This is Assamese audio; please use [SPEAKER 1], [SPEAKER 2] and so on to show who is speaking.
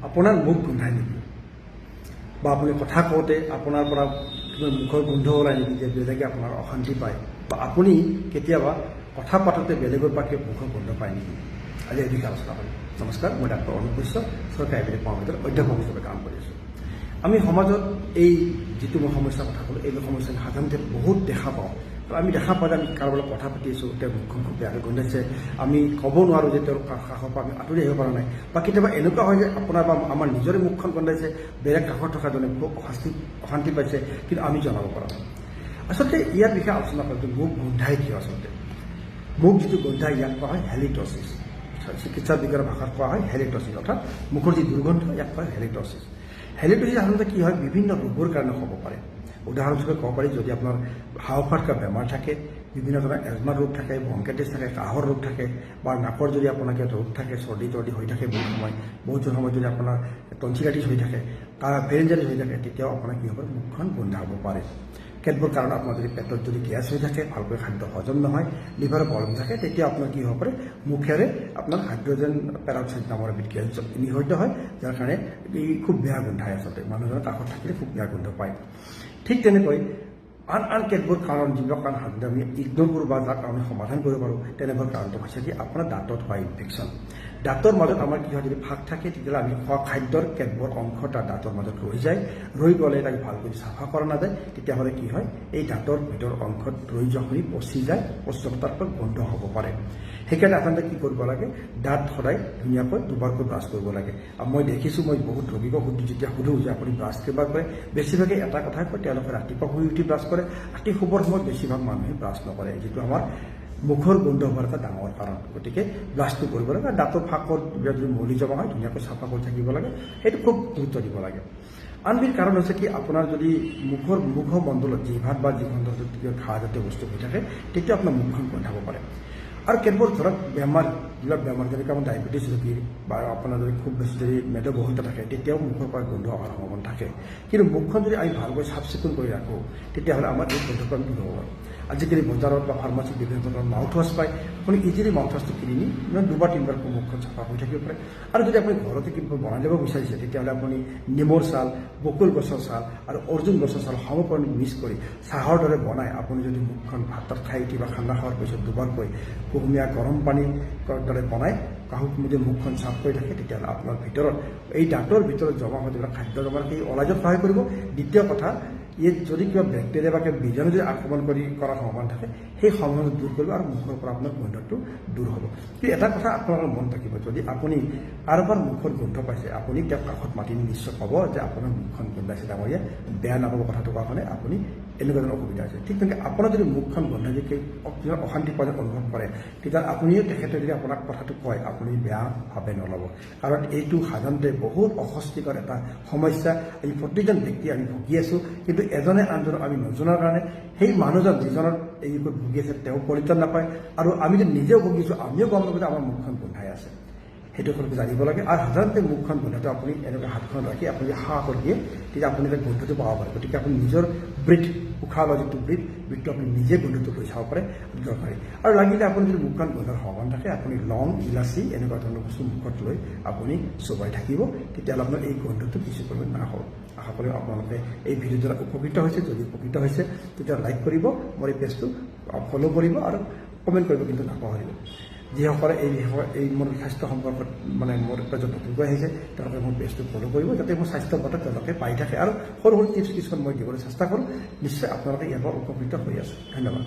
[SPEAKER 1] আপোনাৰ মুখ গোন্ধায় নেকি বা আপুনি কথা কওঁতে আপোনাৰ পৰা মুখৰ গোন্ধ ওলায় নেকি যে বেলেগে আপোনাৰ অশান্তি পায় বা আপুনি কেতিয়াবা কথা পাতোঁতে বেলেগৰ পৰা মুখৰ গোন্ধ পায় নেকি আজি এই বিষয়ে আলোচনা কৰিম। নমস্কাৰ, মই ডাক্তৰ অনুপ বৈশ্য, চৰকাৰী আয়ুৰ্বেদিক মহাবিদ্যালয়ত অধ্যাপক হিচাপে কাম কৰি আছোঁ। আমি সমাজত এই যিটো মই সমস্যাৰ কথা ক'লোঁ, এই সমস্যা সাধাৰণতে বহুত দেখা পাওঁ। আমি দেখা পাওঁ যে আমি কাৰোবাৰ লগত কথা পাতি আছোঁ, তেওঁৰ মুখখন খুব বেয়াকৈ গোন্ধাইছে, আমি ক'ব নোৱাৰোঁ যে তেওঁৰ কাষৰ পৰা আমি আঁতৰি আহিব পৰা নাই, বা কেতিয়াবা এনেকুৱা হয় যে আপোনাৰ বা আমাৰ নিজৰে মুখখন গোন্ধাইছে, বেলেগ কাষত থকাজনে খুব অশান্তি পাইছে, কিন্তু আমি জনাব পৰা নাই। আচলতে ইয়াৰ বিষয়ে আলোচনা কৰোঁতে মুখ গোন্ধাই কিয় আচলতে মুখ যিটো গোন্ধাই ইয়াক কোৱা হয় হেলিট'চিছ। চিকিৎসা বিজ্ঞানৰ ভাষাত কোৱা হয় হেলিট'চিছ, অৰ্থাৎ মুখৰ যি দুৰ্গন্ধ ইয়াক কোৱা হয় হেলিট'চিছ। হেলিট'চিছ সাধাৰণতে কি হয়, বিভিন্ন ৰোগৰ কাৰণে হ'ব পাৰে। উদাহৰণস্বৰূপে ক'ব পাৰি, যদি আপোনাৰ হাঁওফাঁওৰ কিবা বেমাৰ থাকে, বিভিন্ন ধৰণৰ এজমা ৰোগ থাকে, ব্ৰংকাইটিছ থাকে, কাহৰ ৰোগ থাকে, বা নাকৰ যদি আপোনাৰ কিবা ৰোগ থাকে, চৰ্দি তৰ্দি হৈ থাকে বহুত সময় যদি আপোনাৰ টনচিলাইটিছ হৈ থাকে, ফেৰেঞ্জাইটিছ হৈ থাকে, তেতিয়াও আপোনাৰ কি হ'ব, মুখখন গোন্ধা হ'ব পাৰে। কেতবোৰ কাৰণ আপোনাৰ যদি পেটত যদি গেছ হৈ থাকে, ভালকৈ খাদ্য হজম নহয়, লিভাৰৰ প্ৰব্লেম থাকে, তেতিয়া আপোনাৰ কি হ'ব পাৰে, মুখেৰে আপোনাৰ হাইড্ৰজেন পেৰক্সাইড নামৰ এবিধ গেছ নিঃসৰিত হয়, যাৰ কাৰণে ই খুব বেয়া গোন্ধায়। আচলতে মানুহজনৰ কাষত থাকিলে খুব বেয়া গোন্ধ পায়। ঠিক তেনেকৈ আন কেতবোৰ কাৰণ, যিবিলাক কাৰণ সাধাৰণতে আমি ইগনোৰ কৰোঁ বা যাক আমি সমাধান কৰিব পাৰোঁ, তেনেবোৰ কাৰণটো হৈছে কি আপোনাৰ দাঁতত হোৱা ইনফেকশ্যন। দাঁতৰ মাজত আমাৰ কি হয়, যদি ফাঁক থাকে, তেতিয়াহ'লে আমি খোৱা খাদ্যৰ কেতবোৰ অংশ তাৰ দাঁতৰ মাজত ৰৈ যায়, ৰৈ গ'লে তাক ভালকৈ চাফা কৰা নাযায়, তেতিয়াহ'লে কি হয়, এই দাঁতৰ ভিতৰৰ অংশত ৰৈ যোৱাখিনি পচি যায়, তাৰ পৰা গোন্ধ হ'ব পাৰে। সেইকাৰণে আচলতে কি কৰিব লাগে, দাঁত সদায় ধুনীয়াকৈ দুবাৰকৈ ব্ৰাছ কৰিব লাগে। আৰু মই দেখিছোঁ, মই বহুত ৰোগীকক যেতিয়া সোধোঁ যে আপুনি ব্ৰাছ কেইবাৰ কৰে, বেছিভাগে এটা কথাই কয়, তেওঁলোকে ৰাতিপুৱা শুই উঠি ব্ৰাছ কৰে, ৰাতি শুবৰ সময়ত বেছিভাগ মানুহে ব্ৰাছ নকৰে, যিটো আমাৰ মুখৰ গোন্ধ হোৱাৰ এটা ডাঙৰ কাৰণ। গতিকে ব্ৰাছটো কৰিব লাগে। দাঁতৰ ফাঁকৰ যদি মলি জমা হয়, ধুনীয়াকৈ চাফা কৰি থাকিব লাগে, সেইটো খুব গুৰুত্ব দিব লাগে। আনবিধ কাৰণ হৈছে কি, আপোনাৰ যদি মুখমণ্ডলত জিভাত বা যিখণ্ডত যদি ঘাঁহজাতীয় বস্তু হৈ থাকে, তেতিয়া আপোনাৰ মুখখন গোন্ধাব পাৰে। আৰু কেতবোৰ ধৰক যিবিলাক বেমাৰ, যেনেকৈ আমাৰ ডায়েবেটিছ ৰোগীৰ বা আপোনাৰ যদি খুব বেছি যদি মেদবহুলতা থাকে, তেতিয়াও মুখৰ পৰা গোন্ধ অহাৰ সম্ভাৱনা থাকে। কিন্তু মুখখন যদি আমি ভালকৈ চাফ চিকুণ কৰি ৰাখোঁ, তেতিয়াহ'লে আমাৰ এই গোন্ধটো দূৰ হ'ব। আজিকালি বজাৰত বা ফাৰ্মাচীত বিভিন্ন ধৰণৰ মাউথ ৱাছ পায়, আপুনি ইজিলি মাউথ ৱাছটো কিনি নি দুবাৰ তিনিবাৰ মুখখন চাফা হৈ থাকিব পাৰে। আৰু যদি আপুনি ঘৰতে কিবা বনাই ল'ব বিচাৰিছে, তেতিয়াহ'লে আপুনি নেমুৰ ছাল, বকুল গছৰ ছাল আৰু অৰ্জুন গছৰ ছাল সমপৰিমাণে মিক্স কৰি চাহৰ দৰে বনাই আপুনি যদি মুখখন ভাতত খাই উঠি বা খানা খোৱাৰ পিছত দুবাৰকৈ কুহুমীয়া গৰম পানীৰ দৰে বনাই যদি মুখখন চাফ কৰি থাকে, তেতিয়াহ'লে আপোনাৰ ভিতৰত এই দাঁতৰ ভিতৰত জমা হৈ থকা খাদ্য জমা সেই ওলাই যোৱাত সহায় কৰিব। দ্বিতীয় কথা, ইয়াত যদি কিবা বেক্টেৰিয়া বা কিবা বীজাণু যদি আক্ৰমণ কৰাৰ সম্ভাৱনা থাকে, সেই সম্ভাৱনা দূৰ কৰিব আৰু মুখৰ পৰা আপোনাৰ গোন্ধটো দূৰ হ'ব। কিন্তু এটা কথা আপোনালোকৰ মন থাকিব, যদি আপুনি কাৰোবাৰ মুখৰ গোন্ধ পাইছে, আপুনি তেওঁক কাষত মাতি নিশ্চয় ক'ব যে আপোনাৰ মুখখন গোন্ধাইছে ডাঙৰীয়া, বেয়া নাপাব কথাটো কোৱাৰ কাৰণে আপুনি এনেকুৱা ধৰণৰ অসুবিধা হৈছে। ঠিক তেনেকৈ আপোনাৰ যদি মুখখন গোন্ধাই যদি অশান্তি পোৱা যেন অনুভৱ কৰে, তেতিয়া আপুনিও তেখেতে যদি আপোনাক কথাটো কয়, আপুনি বেয়া ভাৱে নল'ব। কাৰণ এইটো সাধাৰণতে বহুত অস্বস্তিকৰ এটা সমস্যা। এই প্ৰতিজন ব্যক্তি আমি ভুগি আছোঁ, কিন্তু এজনে আনজনক আমি নজনাৰ কাৰণে সেই মানুহজন যিজনৰ এই ভুগি আছে তেওঁ পৰিত্ৰাণ নাপায়, আৰু আমি যদি নিজেও ভুগিছোঁ, আমিও গম নাপাওঁ যে আমাৰ মুখখন গোন্ধাই আছে। সেইটো সকলোকে জানিব লাগে। আৰু সাধাৰণতে মুখখন গোন্ধাটো আপুনি এনেকৈ হাতখন ৰাখি আপুনি সাহ কৰি দিয়ে, তেতিয়া আপুনি এটা গোন্ধটো পাব পাৰে। গতিকে আপুনি নিজৰ উশাহ লোৱা যিটো ব্ৰীথটো আপুনি নিজে গোন্ধটো লৈ চাব পাৰে, দৰকাৰী। আৰু লাগিলে আপুনি যদি মুখখন গোন্ধাৰ সম্ভাৱনা থাকে, আপুনি লং, ইলাচি এনেকুৱা ধৰণৰ বস্তু মুখত লৈ আপুনি চোবাই থাকিব, তেতিয়াহ'লে আপোনাৰ এই গোন্ধটো কিছু পৰিমাণে নাহক। আশা কৰিম আপোনালোকে এই ভিডিঅ'ৰ দ্বাৰা উপকৃত হৈছে। যদি উপকৃত হৈছে, তেতিয়া লাইক কৰিব, মোৰ এই পেজটো ফ'ল' কৰিব আৰু কমেণ্ট কৰিব কিন্তু নাপাহৰিব। যিসকলে এই মোৰ স্বাস্থ্য সম্পৰ্কত মোৰ পেজত নতুনকৈ আহিছে, তেওঁলোকে মোৰ পেজটো ফ'ল' কৰিব, যাতে মোৰ স্বাস্থ্যৰ কথা তেওঁলোকে পাই থাকে। আৰু সৰু টিপছ কিছুমান মই দিবলৈ চেষ্টা কৰোঁ। নিশ্চয় আপোনালোকে ইয়াৰ পৰা উপকৃত হৈ আছে। ধন্যবাদ।